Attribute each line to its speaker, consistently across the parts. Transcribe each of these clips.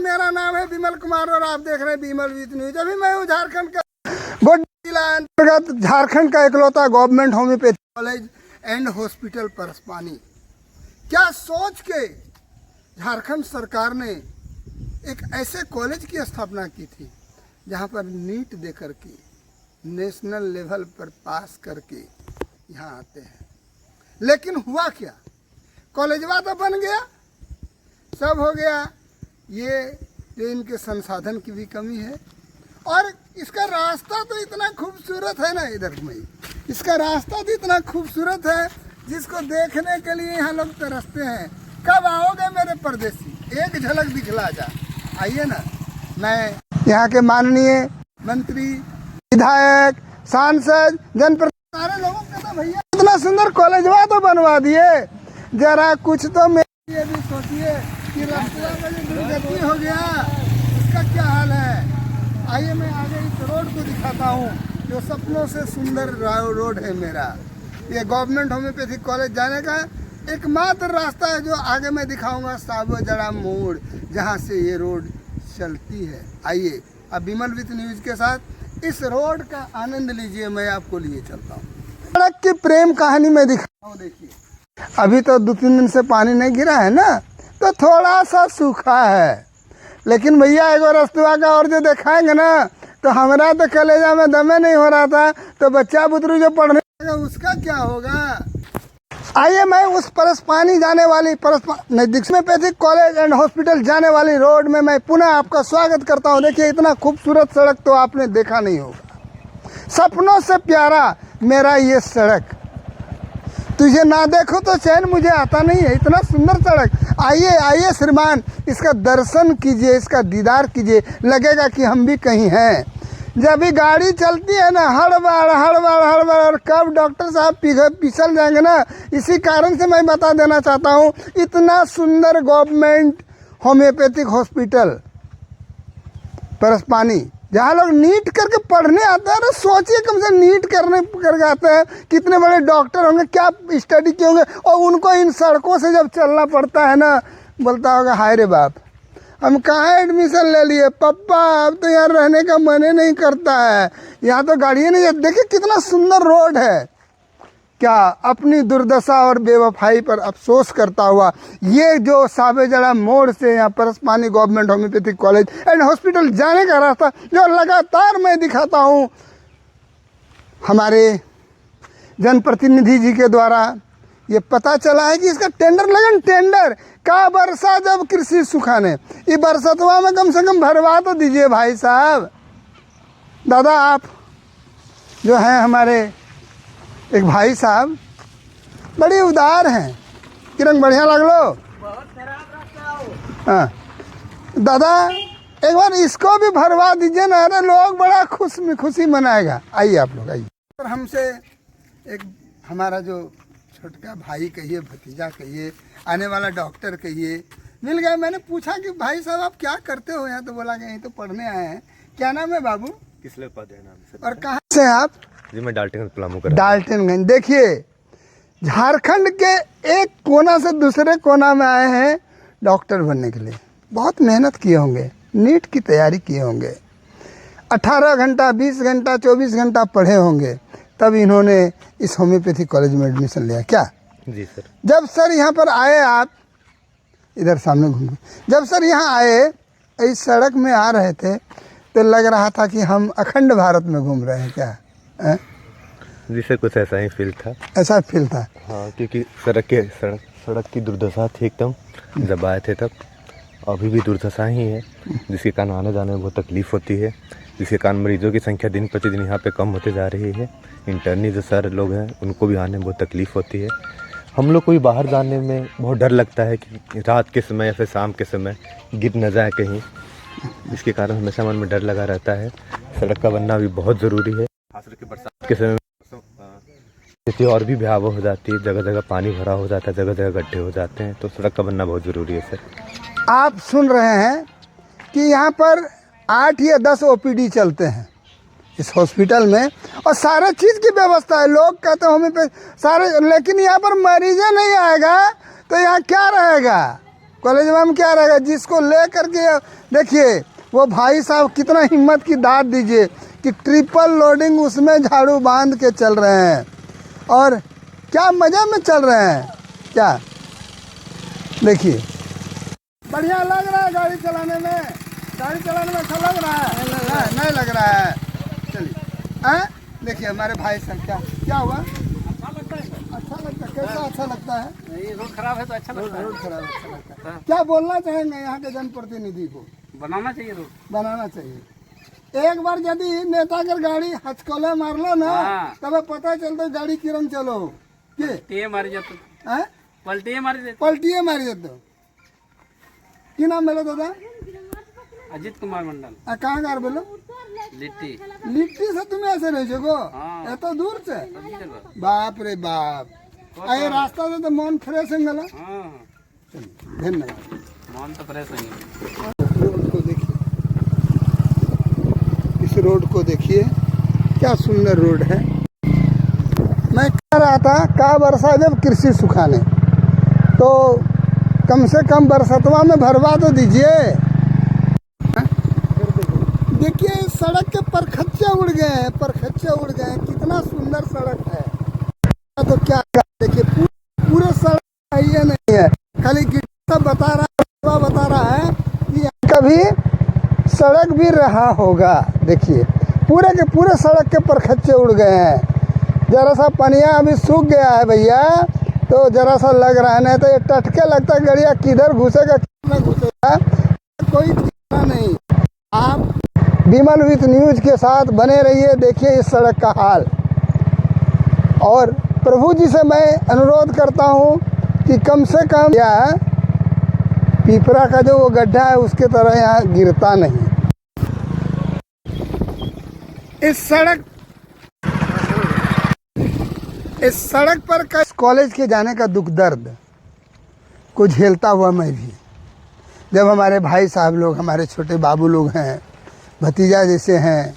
Speaker 1: मेरा नाम है विमल कुमार और आप देख रहे हैं विमल विद न्यूज। अभी मैं हूँ झारखंड का गोड्डा जिला अंतर्गत झारखंड का इकलौता government homeopathy college and hospital Paraspani. क्या सोच के झारखंड सरकार ने एक ऐसे कॉलेज की स्थापना की थी जहाँ पर नीट दे करके नेशनल लेवल पर पास करके यहाँ आते हैं। लेकिन हुआ क्या, कॉलेजवा तो बन गया, सब हो गया, ये ट्रेन के संसाधन की भी कमी है और इसका रास्ता तो इतना खूबसूरत है ना, इधर में इसका रास्ता तो इतना खूबसूरत है जिसको देखने के लिए यहाँ लोग तरसते हैं। कब आओगे मेरे परदेसी, एक झलक दिखला जा। आइए ना, मैं यहाँ के माननीय मंत्री, विधायक, सांसद, जनप्रतिनिधि सारे लोगों के तो भैया इतना सुंदर कॉलेजवा तो बनवा दिए, जरा कुछ तो मेरे लिए भी सोचिए कि रास्ते में जो दुर्गति हो गया उसका क्या हाल है। आइए मैं आगे इस रोड को दिखाता हूँ जो सपनों से सुंदर रोड है मेरा। ये गवर्नमेंट होम्योपैथिक कॉलेज जाने का एकमात्र रास्ता है जो आगे मैं दिखाऊंगा, साबोजड़ा मोड़, जहाँ से ये रोड चलती है। आइए अब विमल विद न्यूज के साथ इस रोड का आनंद लीजिए, मैं आपको लिए चलता हूँ। सड़क की प्रेम कहानी में दिखाता हूँ। देखिए अभी तो 2-3 दिन से पानी नहीं गिरा है ना, तो थोड़ा सा सूखा है, लेकिन भैया एगो रस्तुआ का और जो दिखाएंगे ना तो हमारा तो कलेजा में दमे नहीं हो रहा था, तो बच्चा बुतरू जो पढ़ने उसका क्या होगा। आइए मैं उस परसपानी जाने वाली नजदीक में पैथिक कॉलेज एंड हॉस्पिटल जाने वाली रोड में मैं पुनः आपका स्वागत करता हूं। देखिए इतना खूबसूरत सड़क तो आपने देखा नहीं होगा, सपनों से प्यारा मेरा ये सड़क, तुझे ना देखो तो चैन मुझे आता नहीं है, इतना सुंदर सड़क। आइए आइए श्रीमान, इसका दर्शन कीजिए, इसका दीदार कीजिए, लगेगा कि हम भी कहीं हैं। जब भी गाड़ी चलती है ना हड़बड़ हड़बड़ हड़बड़, और कब डॉक्टर साहब पिसल जाएंगे ना, इसी कारण से मैं बता देना चाहता हूँ इतना सुंदर गवर्नमेंट होम्योपैथिक हॉस्पिटल परसपानी, जहाँ लोग नीट करके पढ़ने आते हैं। सोचिए कम से नीट करके आते हैं, कितने बड़े डॉक्टर होंगे, क्या स्टडी किए होंगे, और उनको इन सड़कों से जब चलना पड़ता है ना, बोलता होगा हाय रे बाप, हम कहाँ एडमिशन ले लिए पप्पा, अब तो यार रहने का मन ही नहीं करता है, यहाँ तो गाड़ियाँ नहीं। देखिए कितना सुंदर रोड है। क्या अपनी दुर्दशा और बेवफाई पर अफसोस करता हुआ ये जो साबेजड़ा मोड़ से यहाँ Paraspani government homeopathic college and hospital जाने का रास्ता जो लगातार मैं दिखाता हूँ, हमारे जनप्रतिनिधि जी के द्वारा ये पता चला है कि इसका टेंडर लगन, टेंडर का बरसा जब कृषि सुखाने, ये बरसतवा में कम से कम भरवा तो दीजिए भाई साहब। दादा आप जो हैं हमारे एक भाई साहब बड़ी उदार हैं, किरण बढ़िया लग लो। हाँ दादा एक बार इसको भी भरवा दीजिए ना, अरे लोग बड़ा खुशी मनाएगा। आइए आप लोग आइए। और हमसे एक हमारा जो छोटका भाई कहिए, भतीजा कहिए, आने वाला डॉक्टर कहिए, मिल गया। मैंने पूछा कि भाई साहब आप क्या करते हो यहाँ, तो बोला कि यहीं तो पढ़ने आए हैं। क्या नाम है बाबू?
Speaker 2: किसले उपाध्याय नाम से।
Speaker 1: और कहाँ से हैं आप?
Speaker 2: जी मैं डाल्टनगंज पलामू कर।
Speaker 1: डाल्टनगंज। देखिए झारखंड के एक कोना से दूसरे कोना में आए हैं डॉक्टर बनने के लिए। बहुत मेहनत किए होंगे, नीट की तैयारी किए होंगे, 18 घंटा 20 घंटा 24 घंटा पढ़े होंगे, तब इन्होंने इस होम्योपैथिक कॉलेज में एडमिशन लिया। क्या
Speaker 2: जी सर।
Speaker 1: जब सर यहाँ पर आए, आप इधर सामने घूमें, जब सर यहाँ आए इस सड़क में आ रहे थे तो लग रहा था कि हम अखंड भारत में घूम रहे हैं। क्या है?
Speaker 2: जी सर कुछ ऐसा ही फील था।
Speaker 1: ऐसा फील था?
Speaker 2: हाँ क्योंकि सड़क की दुर्दशा थी एकदम जब आए थे तब, अभी भी दुर्दशा ही है, जिसके कारण आने जाने में बहुत तकलीफ होती है, जिसके कारण मरीजों की संख्या दिन प्रतिदिन यहाँ पे कम होते जा रही है। इंटर्नी जो सर लोग हैं उनको भी आने में बहुत तकलीफ होती है। हम लोग को भी बाहर जाने में बहुत डर लगता है कि रात के समय या फिर शाम के समय गिर न जाए कहीं, इसके कारण हमेशा मन में डर लगा रहता है। सड़क का बनना भी बहुत ज़रूरी है, खास करके बरसात के समय स्थिति और भी भयावह हो जाती है, जगह जगह पानी भरा हो जाता है, जगह जगह गड्ढे हो जाते हैं, तो सड़क का बनना बहुत ज़रूरी है सर।
Speaker 1: आप सुन रहे हैं कि यहाँ पर 8 या 10 ओपीडी चलते हैं इस हॉस्पिटल में, और सारे चीज़ की व्यवस्था है। लोग कहते हैं हमें पे सारे, लेकिन यहाँ पर मरीज नहीं आएगा तो यहाँ क्या रहेगा? कॉलेज में क्या रहेगा, जिसको ले करके देखिए वो भाई साहब कितना हिम्मत की दाद दीजिए कि ट्रिपल लोडिंग उसमें झाड़ू बांध के चल रहे हैं और क्या मज़े में चल रहे हैं। क्या देखिए बढ़िया लग रहा है गाड़ी चलाने में, गाड़ी चलाने में अच्छा लग रहा है, नहीं लग रहा है। चलिए देखिए हमारे भाई साहब क्या हुआ, अच्छा लगता है, कैसा अच्छा लगता है,
Speaker 3: रोड खराब है तो अच्छा लगता है।
Speaker 1: रोड खराब अच्छा लगता है। क्या बोलना चाहेंगे यहाँ के जनप्रतिनिधि को?
Speaker 3: बनाना चाहिए रोड,
Speaker 1: बनाना चाहिए। एक बार यदि नेता कर गाड़ी हचकोले मार लो ना
Speaker 3: हाँ।
Speaker 1: तब पता चलता गाड़ी किरम चलो के
Speaker 3: टे मारी जाते, पलटिए मारी देते।
Speaker 1: पलटिए मारी देते। की नाम बोलो दादा?
Speaker 3: अजीत कुमार मंडल।
Speaker 1: कहाँ कार बोलो?
Speaker 3: लिट्टी।
Speaker 1: लिट्टी से तुम ऐसे रह सको
Speaker 3: हाँ।
Speaker 1: एतो दूर से? बाप रे बाप, ये रास्ता से तो मन फ्रेश होंगे।
Speaker 3: हाँ
Speaker 1: धन्यवाद।
Speaker 3: मन तो फ्रेश होंगे।
Speaker 1: रोड को देखिए, इस रोड को देखिए क्या सुंदर रोड है। मैं कह रहा था का वर्षा जब कृषि सुखाने, तो कम से कम बरसतवा में भरवा तो दीजिए। देखिए सड़क के परखच्चे उड़ गए हैं, परखच्चे उड़ गए हैं, कितना सुंदर सड़क है। तो क्या देखिए पूरे सड़क ये नहीं है, खाली गिट्टा बता रहा है कि कभी सड़क भी रहा होगा। देखिए पूरे के पूरे सड़क के परखच्चे उड़ गए हैं। जरा सा पनिया अभी सूख गया है भैया, तो जरा सा लग रहा है, नहीं तो ये टटके लगता है गड़िया किधर घुसेगा किधर घुसेगा कोई ठिकाना नहीं। आप विमल विथ न्यूज के साथ बने रहिए, देखिए इस सड़क का हाल। और प्रभु जी से मैं अनुरोध करता हूँ कि कम से कम या पीपरा का जो वो गड्ढा है उसके तरह यहाँ गिरता नहीं। इस सड़क पर कॉलेज के जाने का दुख दर्द को झेलता हुआ मैं भी, जब हमारे भाई साहब लोग, हमारे छोटे बाबू लोग हैं, भतीजा जैसे हैं,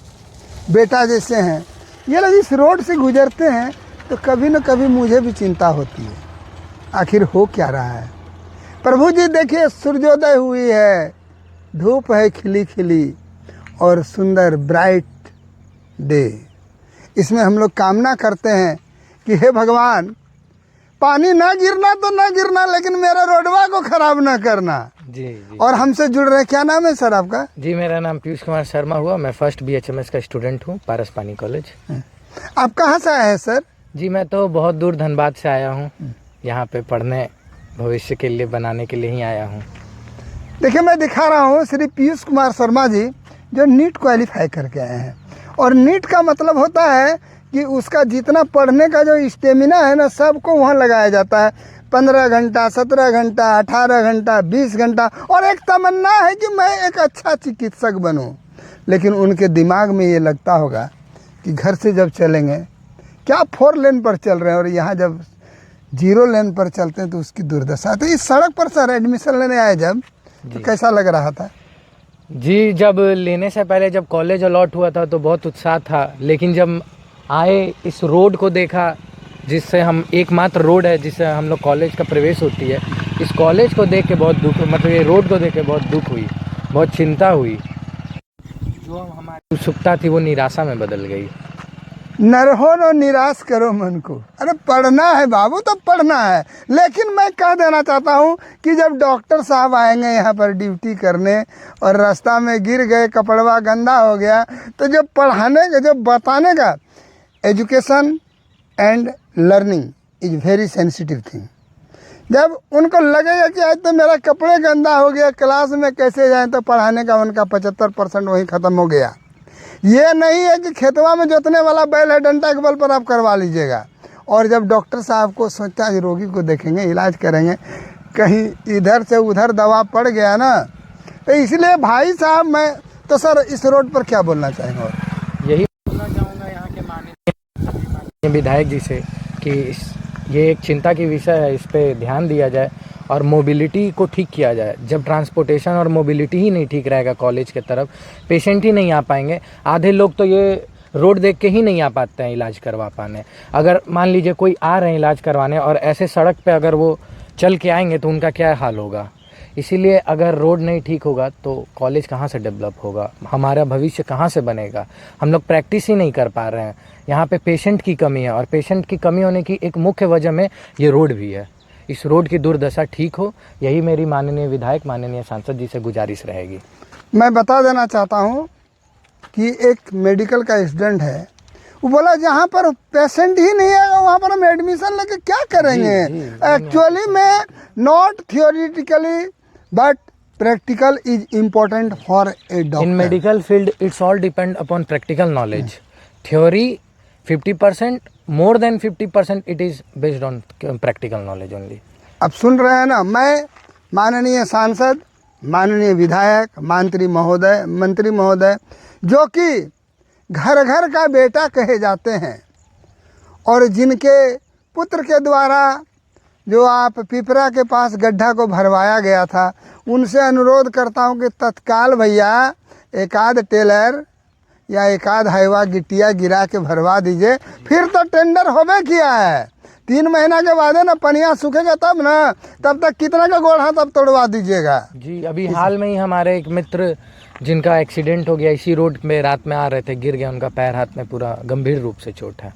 Speaker 1: बेटा जैसे हैं, ये लोग इस रोड से गुजरते हैं तो कभी न कभी मुझे भी चिंता होती है, आखिर हो क्या रहा है। प्रभु जी देखिए सूर्योदय हुई है, धूप है खिली खिली और सुंदर ब्राइट डे। इसमें हम लोग कामना करते हैं कि हे भगवान पानी ना गिरना तो ना गिरना, लेकिन मेरा रोडवा को खराब ना करना।
Speaker 4: जी।
Speaker 1: और हमसे जुड़ रहे, क्या नाम है सर आपका?
Speaker 4: जी मेरा नाम पीयूष कुमार शर्मा हुआ, मैं फर्स्ट BHMS का स्टूडेंट हूँ, पारस पानी कॉलेज।
Speaker 1: आप कहाँ से आए हैं सर?
Speaker 4: जी मैं तो बहुत दूर धनबाद से आया हूँ, यहाँ पे पढ़ने, भविष्य के लिए बनाने के लिए ही आया हूँ।
Speaker 1: देखिए मैं दिखा रहा हूँ श्री पीयूष कुमार शर्मा जी, जो नीट क्वालिफाई करके आए हैं। और नीट का मतलब होता है कि उसका जितना पढ़ने का जो स्टेमिना है ना, सबको वहाँ लगाया जाता है। 15 घंटा, 17 घंटा, 18 घंटा, 20 घंटा, और एक तमन्ना है कि मैं एक अच्छा चिकित्सक बनूं। लेकिन उनके दिमाग में ये लगता होगा कि घर से जब चलेंगे, क्या 4 लेन पर चल रहे हैं और यहाँ जब 0 लेन पर चलते हैं तो उसकी दुर्दशा। तो इस सड़क पर सर एडमिशन लेने आए जब, तो कैसा लग रहा था?
Speaker 4: जी जब लेने से पहले जब कॉलेज अलॉट हुआ था तो बहुत उत्साह था, लेकिन जब आए इस रोड को देखा, जिससे हम एकमात्र रोड है जिससे हम लोग कॉलेज का प्रवेश होती है, इस कॉलेज को देख के बहुत दुख, मतलब ये रोड को देख के बहुत दुख हुई, बहुत चिंता हुई। जो हमारी उत्सुकता थी वो निराशा में बदल गई।
Speaker 1: नरहो न निराश करो मन को। अरे पढ़ना है बाबू तो पढ़ना है, लेकिन मैं कह देना चाहता हूँ कि जब डॉक्टर साहब आएंगे यहाँ पर ड्यूटी करने और रास्ता में गिर गए, कपड़वा गंदा हो गया, तो जब पढ़ाने का, जब बताने का, education and learning is very sensitive thing. जब उनको लगेगा कि आज तो मेरा कपड़े गंदा हो गया, क्लास में कैसे जाएं, तो पढ़ाने का उनका 75% वहीं ख़त्म हो गया। ये नहीं है कि खेतवा में जोतने वाला बैल है, डंडा के बल पर आप करवा लीजिएगा। और जब डॉक्टर साहब को सोचा कि रोगी को देखेंगे, इलाज करेंगे, कहीं इधर से उधर दवा पड़ गया ना, तो इसलिए भाई साहब मैं तो सर इस रोड पर क्या बोलना चाहेंगे? और
Speaker 4: यही बोलना चाहूँगा यहाँ के माननीय विधायक जी से कि ये एक चिंता की विषय है, इस पे ध्यान दिया जाए और मोबिलिटी को ठीक किया जाए। जब ट्रांसपोर्टेशन और मोबिलिटी ही नहीं ठीक रहेगा कॉलेज के तरफ, पेशेंट ही नहीं आ पाएंगे। आधे लोग तो ये रोड देख के ही नहीं आ पाते हैं इलाज करवा पाने। अगर मान लीजिए कोई आ रहे हैं इलाज करवाने और ऐसे सड़क पे अगर वो चल के आएंगे तो उनका क्या हाल होगा। इसीलिए अगर रोड नहीं ठीक होगा तो कॉलेज कहाँ से डेवलप होगा, हमारा भविष्य कहाँ से बनेगा। हम लोग प्रैक्टिस ही नहीं कर पा रहे हैं। यहाँ पे पेशेंट की कमी है और पेशेंट की कमी होने की एक मुख्य वजह में ये रोड भी है। इस रोड की दुर्दशा ठीक हो, यही मेरी माननीय विधायक, माननीय सांसद जी से गुजारिश रहेगी।
Speaker 1: मैं बता देना चाहता हूँ कि एक मेडिकल का स्टूडेंट है, वो बोला जहाँ पर पेशेंट ही नहीं है वहाँ पर हम एडमिशन लेके क्या करेंगे। एक्चुअली में not theoretically but practical is important for a doctor.
Speaker 4: In medical field, it's all depend upon practical knowledge. Theory 50%, more than 50% it is based on practical knowledge only.
Speaker 1: अब सुन रहे हैं ना, मैं माननीय सांसद, माननीय विधायक, मंत्री महोदय जो कि घर घर का बेटा कहे जाते हैं और जिनके पुत्र के द्वारा जो आप पिपरा के पास गड्ढा को भरवाया गया था, उनसे अनुरोध करता हूं कि तत्काल भैया एक आध टेलर या एक आध हाईवा गिट्टिया गिरा के भरवा दीजिए। फिर तो टेंडर होबे किया है, 3 महीना के बाद है ना पनिया सूखेगा तब ना, तब तक कितना का गोड़ हाथ अब तोड़वा दीजिएगा।
Speaker 4: जी, अभी हाल में ही हमारे एक मित्र जिनका एक्सीडेंट हो गया, इसी रोड में रात में आ रहे थे, गिर गया, उनका पैर हाथ में पूरा गंभीर रूप से चोट है।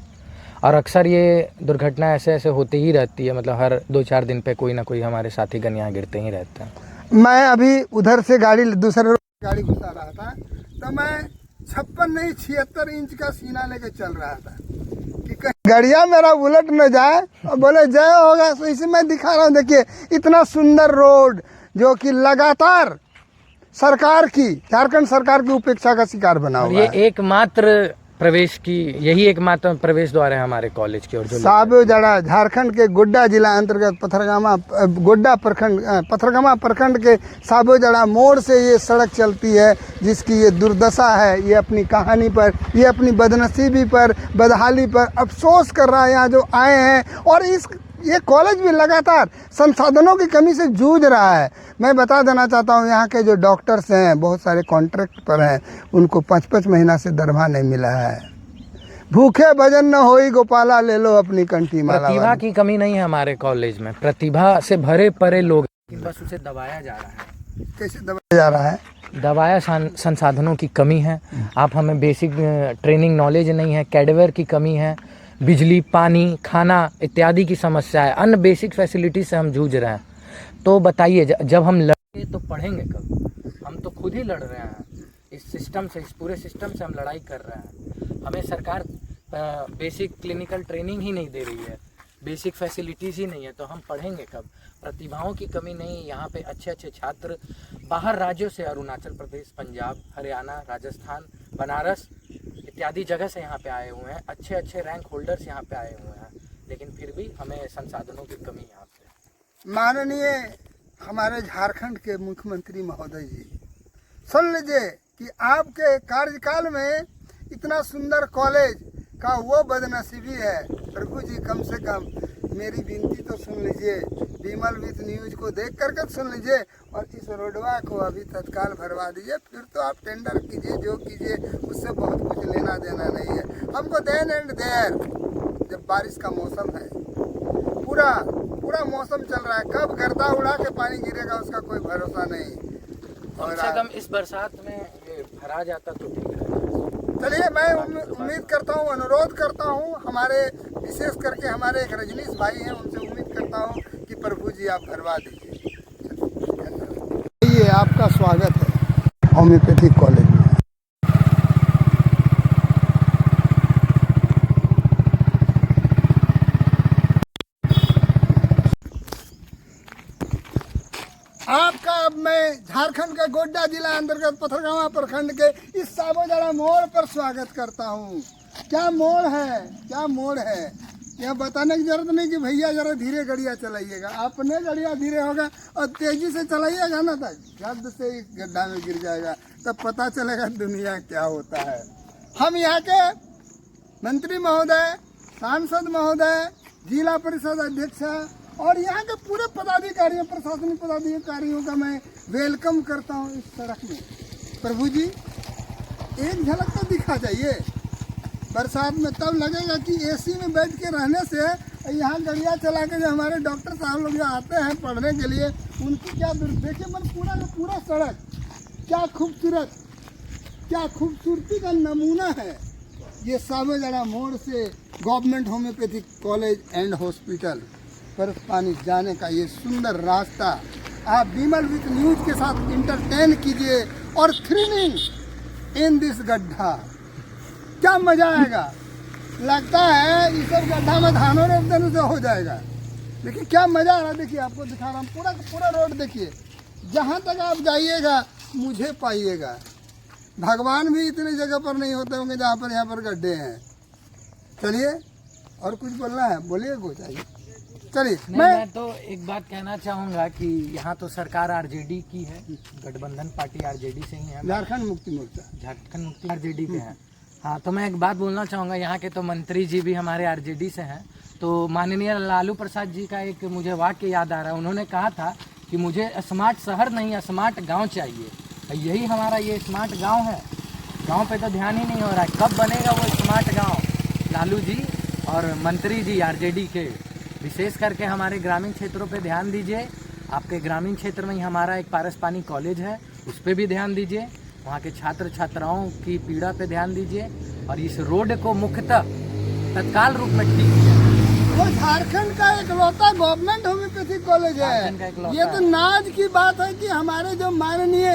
Speaker 4: और अक्सर ये दुर्घटना ऐसे होती ही रहती है, मतलब हर 2-4 दिन पे कोई ना कोई हमारे साथीगण यहाँ गिरते ही रहते हैं।
Speaker 1: मैं अभी उधर से दूसरे रोड गाड़ी घुसा रहा था तो मैं 56 नहीं 76 इंच का सीना लेके चल रहा था कि कहीं गाड़िया मेरा उलट न जाए और बोले जय होगा। तो इसे मैं दिखा रहा हूँ, देखिए इतना सुंदर रोड जो कि लगातार सरकार की, झारखंड सरकार की उपेक्षा का शिकार बना हुआ है।
Speaker 4: ये एकमात्र यही एकमात्र प्रवेश द्वार है हमारे कॉलेज की। और जो
Speaker 1: साबोजड़ा झारखंड के गोड्डा जिला अंतर्गत पथरगामा प्रखंड के साबोजड़ा मोड़ से ये सड़क चलती है, जिसकी ये दुर्दशा है। ये अपनी कहानी पर, ये अपनी बदनसीबी पर, बदहाली पर अफसोस कर रहा है यहाँ जो आए हैं। और ये कॉलेज भी लगातार संसाधनों की कमी से जूझ रहा है। मैं बता देना चाहता हूँ, यहाँ के जो डॉक्टर्स हैं बहुत सारे कॉन्ट्रैक्ट पर हैं, उनको 5-5 महीना से दरमाहा नहीं मिला है। भूखे भजन न होई गोपाला, ले लो अपनी कंठी माला।
Speaker 4: प्रतिभा की कमी नहीं है हमारे कॉलेज में, प्रतिभा से भरे परे लोग, बस उसे दबाया जा रहा है।
Speaker 1: कैसे दबाया जा रहा है?
Speaker 4: दबाया संसाधनों की कमी है। आप हमें बेसिक ट्रेनिंग नॉलेज नहीं है, कैडवर की कमी है, बिजली, पानी, खाना इत्यादि की समस्या है, अन्य बेसिक फैसिलिटी से हम जूझ रहे हैं। तो बताइए, जब हम लड़ेंगे तो पढ़ेंगे कब? हम तो खुद ही लड़ रहे हैं इस सिस्टम से, इस पूरे सिस्टम से हम लड़ाई कर रहे हैं। हमें सरकार बेसिक क्लिनिकल ट्रेनिंग ही नहीं दे रही है, बेसिक फैसिलिटीज़ ही नहीं है, तो हम पढ़ेंगे कब? प्रतिभाओं की कमी नहीं, यहाँ पे अच्छे अच्छे छात्र बाहर राज्यों से, अरुणाचल प्रदेश, पंजाब, हरियाणा, राजस्थान, बनारस इत्यादि जगह से यहाँ पे आए हुए हैं, अच्छे अच्छे रैंक होल्डर्स यहाँ पे आए हुए हैं, लेकिन फिर भी हमें संसाधनों की कमी यहाँ पे।
Speaker 1: माननीय हमारे झारखंड के मुख्यमंत्री महोदय जी, सुन लीजिए कि आपके कार्यकाल में इतना सुंदर कॉलेज का वो बदनसीबी है। प्रभु जी कम से कम मेरी विनती तो सुन लीजिए, विमल विथ न्यूज को देख करके सुन लीजिए और इस रोडवा को अभी तत्काल भरवा दीजिए। फिर तो आप टेंडर कीजिए, जो कीजिए, उससे बहुत कुछ लेना देना नहीं है हमको। देन एंड देयर, जब बारिश का मौसम है, पूरा मौसम चल रहा है, कब गर्दा उड़ा के पानी गिरेगा उसका कोई भरोसा नहीं।
Speaker 4: कम से कम इस बरसात में ये भरा जाता तो ठीक है।
Speaker 1: चलिए, मैं उम्मीद करता हूँ, अनुरोध करता हूँ, हमारे विशेष करके हमारे एक रजनीश भाई हैं, उनसे उम्मीद करता हूँ कि प्रभु जी आप भरवा दीजिए। ये आपका स्वागत है होम्योपैथिक कॉलेज में। आपका अब मैं झारखंड के गोड्डा जिला अंतर्गत पथरगामा प्रखंड के इस साबोजड़ा मोड़ पर स्वागत करता हूँ। क्या मोड़ है, क्या मोड़ है, यह बताने की जरूरत नहीं कि भैया जरा धीरे गाड़ियाँ चलाइएगा। अपने गाड़ियाँ धीरे होगा और तेजी से चलाइएगा ना तो जल्द से इस गड्ढा में गिर जाएगा, तब पता चलेगा दुनिया क्या होता है। हम यहाँ के मंत्री महोदय, सांसद महोदय, जिला परिषद अध्यक्ष और यहाँ के पूरे पदाधिकारियों, प्रशासनिक पदाधिकारियों का मैं वेलकम करता हूँ इस सड़क में। प्रभु जी एक झलक तो दिखा जाइए। बरसात में तब लगेगा कि एसी में बैठ के रहने से यहाँ गड़िया चला के जो हमारे डॉक्टर साहब लोग जो आते हैं पढ़ने के लिए, उनकी क्या देखिए मन पूरा का पूरा सड़क क्या खूबसूरत, क्या खूबसूरती का नमूना है। ये सावेजड़ा मोड़ से government homeopathic college and hospital Paraspani जाने का ये सुंदर रास्ता आप बीमल विथ न्यूज के साथ इंटरटेन कीजिए और थ्रिलिंग इन दिस गड्ढा। क्या मजा आएगा, लगता है इस सब गड्ढा में धानों रोप देने से हो जाएगा। देखिए क्या मजा आ रहा है, देखिए आपको दिखा रहा हूँ पूरा पूरा रोड देखिए, जहाँ तक आप जाइएगा मुझे पाइएगा। भगवान भी इतनी जगह पर नहीं होते होंगे जहाँ पर यहाँ पर गड्ढे हैं। चलिए और कुछ बोलना है, बोलिए कुछ आइए। चलिए
Speaker 4: मैं तो एक बात कहना चाहूँगा कि यहाँ तो सरकार आरजेडी की है, गठबंधन पार्टी आरजेडी से ही है,
Speaker 1: झारखंड मुक्ति मोर्चा,
Speaker 4: झारखंड मुक्ति आरजेडी के हैं। हाँ, तो मैं एक बात बोलना चाहूँगा, यहाँ के तो मंत्री जी भी हमारे आरजेडी से हैं। तो माननीय लालू प्रसाद जी का एक मुझे वाक्य याद आ रहा है, उन्होंने कहा था कि मुझे स्मार्ट शहर नहीं स्मार्ट गांव चाहिए। यही हमारा ये स्मार्ट गांव है। गांव पे तो ध्यान ही नहीं हो रहा है, कब बनेगा वो स्मार्ट गांव। लालू जी और मंत्री जी आरजेडी के विशेष करके हमारे ग्रामीण क्षेत्रों पे ध्यान दीजिए। आपके ग्रामीण क्षेत्र में ही हमारा एक पारसपानी कॉलेज है, उस पर भी ध्यान दीजिए। वहाँ के छात्र छात्राओं की पीड़ा पे ध्यान दीजिए और इस रोड को मुख्यतः तत्काल रूप में ठीक कीजिए।
Speaker 1: वो झारखंड का इकलौता गवर्नमेंट होम्योपैथिक कॉलेज
Speaker 4: झारखंड का
Speaker 1: है।
Speaker 4: इकलौता
Speaker 1: ये तो नाज की बात है कि हमारे जो माननीय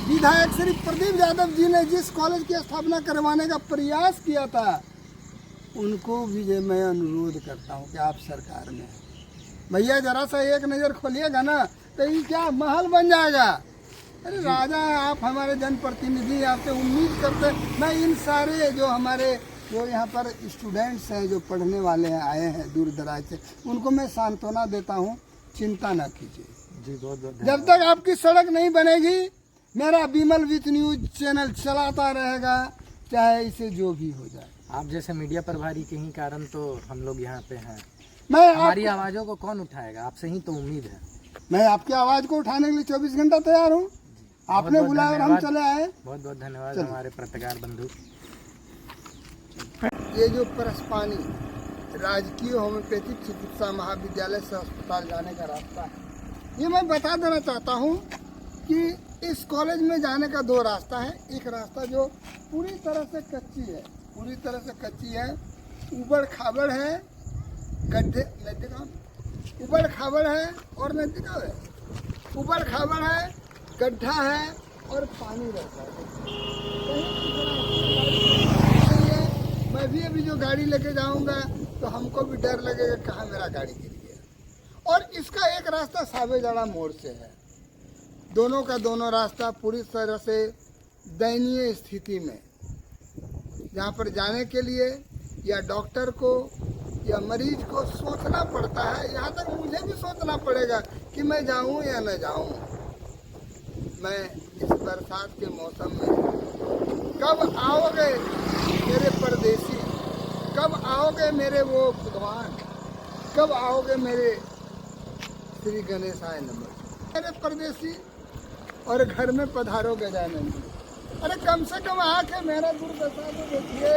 Speaker 1: विधायक श्री प्रदीप यादव जी ने जिस कॉलेज की स्थापना करवाने का प्रयास किया था, उनको भी ये मैं अनुरोध करता हूँ कि आप सरकार में भैया जरा सा एक नज़र खोलिएगा ना तो ये क्या महल बन जाएगा। अरे राजा है आप, हमारे जनप्रतिनिधि, आपसे उम्मीद करते मैं इन सारे जो हमारे जो यहाँ पर स्टूडेंट्स हैं जो पढ़ने वाले हैं आए हैं दूर दराज से, उनको मैं सांत्वना देता हूँ, चिंता ना कीजिए
Speaker 4: जी। बहुत बहुत
Speaker 1: जब तक आपकी सड़क नहीं बनेगी मेरा बीमल विथ न्यूज चैनल चलाता रहेगा, चाहे इसे जो भी हो जाए।
Speaker 4: आप जैसे मीडिया प्रभारी के ही कारण तो हम लोग यहाँ पे हैं।
Speaker 1: मैं
Speaker 4: हमारी आवाज़ों को कौन उठाएगा, आपसे ही तो उम्मीद है।
Speaker 1: मैं आपकी आवाज़ को उठाने के लिए 24 घंटा तैयार हूँ। आपने
Speaker 4: बहुत
Speaker 1: बुलाया और हम चले आए।
Speaker 4: बहुत बहुत धन्यवाद हमारे पत्रकार बंधु।
Speaker 1: ये जो परसपानी राजकीय होम्योपैथिक चिकित्सा महाविद्यालय से अस्पताल जाने का रास्ता है, ये मैं बता देना चाहता हूँ कि इस कॉलेज में जाने का दो रास्ता है। एक रास्ता जो पूरी तरह से कच्ची है, पूरी तरह से कच्ची है, ऊबड़ खाबड़ है, गड्ढे ऊबड़ खाबड़ है और नजदीक है, ऊबड़ खाबड़ है, गड्ढा है और पानी रहता है। मैं भी अभी जो गाड़ी लेके जाऊंगा तो हमको भी डर लगेगा कहाँ मेरा गाड़ी गिर गया। और इसका एक रास्ता सावेजड़ा मोड़ से है। दोनों का दोनों रास्ता पूरी तरह से दयनीय स्थिति में, जहाँ पर जाने के लिए या डॉक्टर को या मरीज को सोचना पड़ता है। यहाँ तक मुझे भी सोचना पड़ेगा कि मैं जाऊँ या न जाऊँ। मैं इस बरसात के मौसम में, कब आओगे मेरे परदेसी, कब आओगे मेरे वो भगवान, कब आओगे मेरे श्री गणेशाय नमः, मेरे परदेसी और घर में पधारो गजानन। अरे कम से कम आके मेरा दुर्दशा तो देखिए।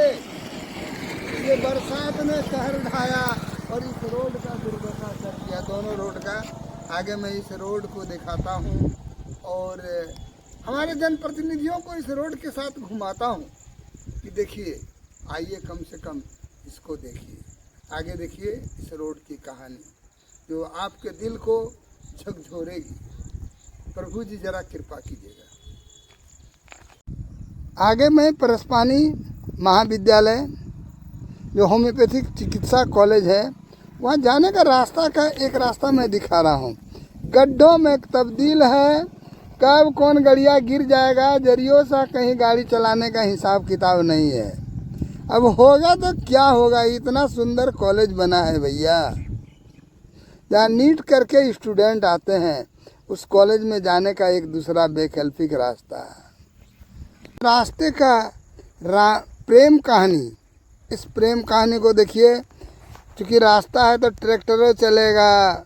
Speaker 1: ये बरसात ने कहर ढाया और इस रोड का दुर्दशा कर दिया, दोनों रोड का। आगे मैं इस रोड को दिखाता हूँ और हमारे जनप्रतिनिधियों को इस रोड के साथ घुमाता हूँ कि देखिए, आइए कम से कम इसको देखिए, आगे देखिए इस रोड की कहानी जो आपके दिल को झकझोरेगी। प्रभु जी जरा कृपा कीजिएगा। आगे मैं परसपानी महाविद्यालय जो होम्योपैथिक चिकित्सा कॉलेज है, वहाँ जाने का रास्ता का एक रास्ता मैं दिखा रहा हूँ। गड्ढों में तब्दील है, कब कौन गड़िया गिर जाएगा जरियों सा कहीं गाड़ी चलाने का हिसाब किताब नहीं है। अब होगा तो क्या होगा, इतना सुंदर कॉलेज बना है भैया, जहाँ नीट करके स्टूडेंट आते हैं। उस कॉलेज में जाने का एक दूसरा वैकल्पिक रास्ता है। रास्ते का प्रेम कहानी, इस प्रेम कहानी को देखिए। क्योंकि रास्ता है तो ट्रैक्टरों चलेगा,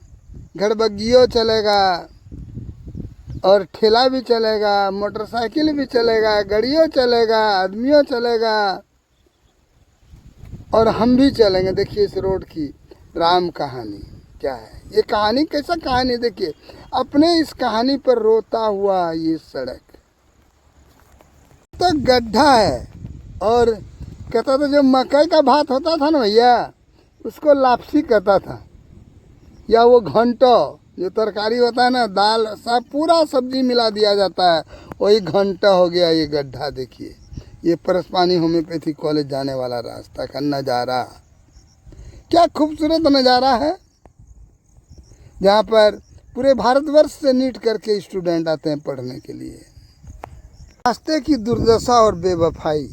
Speaker 1: घड़बग्गियों चलेगा और ठेला भी चलेगा, मोटरसाइकिल भी चलेगा, गाड़ियों चलेगा, आदमियों चलेगा और हम भी चलेंगे। देखिए इस रोड की राम कहानी क्या है ये कहानी, कैसा कहानी देखिए, अपने इस कहानी पर रोता हुआ ये सड़क तो गड्ढा है। और कहता था जो मकई का भात होता था ना भैया, उसको लापसी कहता था, या वो घंटो जो तरकारी होता है ना, दाल सब पूरा सब्जी मिला दिया जाता है, वही घंटा हो गया ये गड्ढा। देखिए ये परसपानी होम्योपैथी कॉलेज जाने वाला रास्ता का नज़ारा, क्या खूबसूरत नज़ारा है, जहाँ पर पूरे भारतवर्ष से नीट करके स्टूडेंट आते हैं पढ़ने के लिए। रास्ते की दुर्दशा और बेवफाई,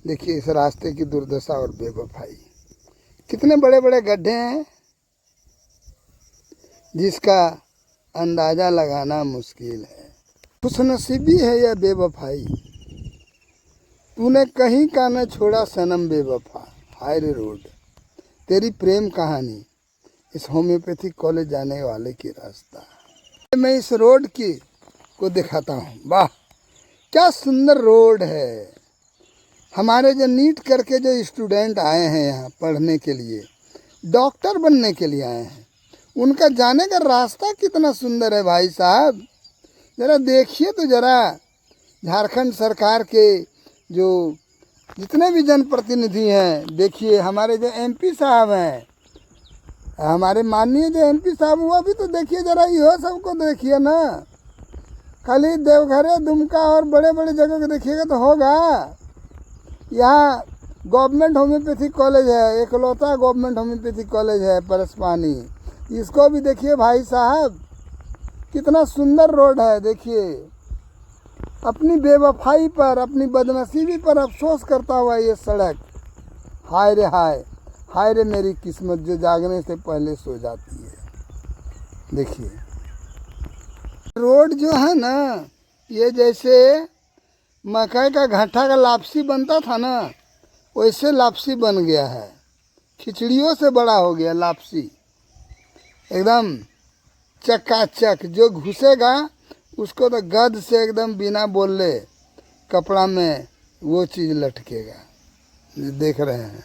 Speaker 1: देखिए इस रास्ते की दुर्दशा और बेवफाई, कितने बड़े बड़े गड्ढे हैं जिसका अंदाज़ा लगाना मुश्किल है। खुशनसीबी है या बेवफाई, तूने कहीं का न छोड़ा सनम बेवफा, हाय रे रोड, तेरी प्रेम कहानी इस होम्योपैथिक कॉलेज जाने वाले की रास्ता। मैं इस रोड की को दिखाता हूँ, वाह क्या सुंदर रोड है। हमारे जो नीट करके जो स्टूडेंट आए हैं यहाँ पढ़ने के लिए, डॉक्टर बनने के लिए आए हैं, उनका जाने का रास्ता कितना सुंदर है भाई साहब। ज़रा देखिए तो ज़रा, झारखंड सरकार के जो जितने भी जनप्रतिनिधि हैं, देखिए हमारे जो एमपी साहब हैं, हमारे माननीय जो एमपी साहब हुआ भी तो देखिए ज़रा, यो सबको देखिए ना, खाली देवघर दुमका और बड़े बड़े जगह को देखिएगा तो होगा। यहाँ गवर्नमेंट होम्योपैथिक कॉलेज है, एकलौता गवर्नमेंट होम्योपैथिक कॉलेज है परसपानी, इसको भी देखिए भाई साहब, कितना सुंदर रोड है। देखिए अपनी बेवफाई पर, अपनी बदनसीबी पर अफसोस करता हुआ ये सड़क, हाय रे हाय, हाय रे मेरी किस्मत जो जागने से पहले सो जाती है। देखिए रोड जो है ना, ये जैसे मकई का घट्टा का लापसी बनता था ना, वैसे लापसी बन गया है, खिचड़ियों से बड़ा हो गया लापसी, एकदम चकाचक, जो घुसेगा उसको तो गद से एकदम बिना बोले कपड़ा में वो चीज़ लटकेगा, देख रहे हैं।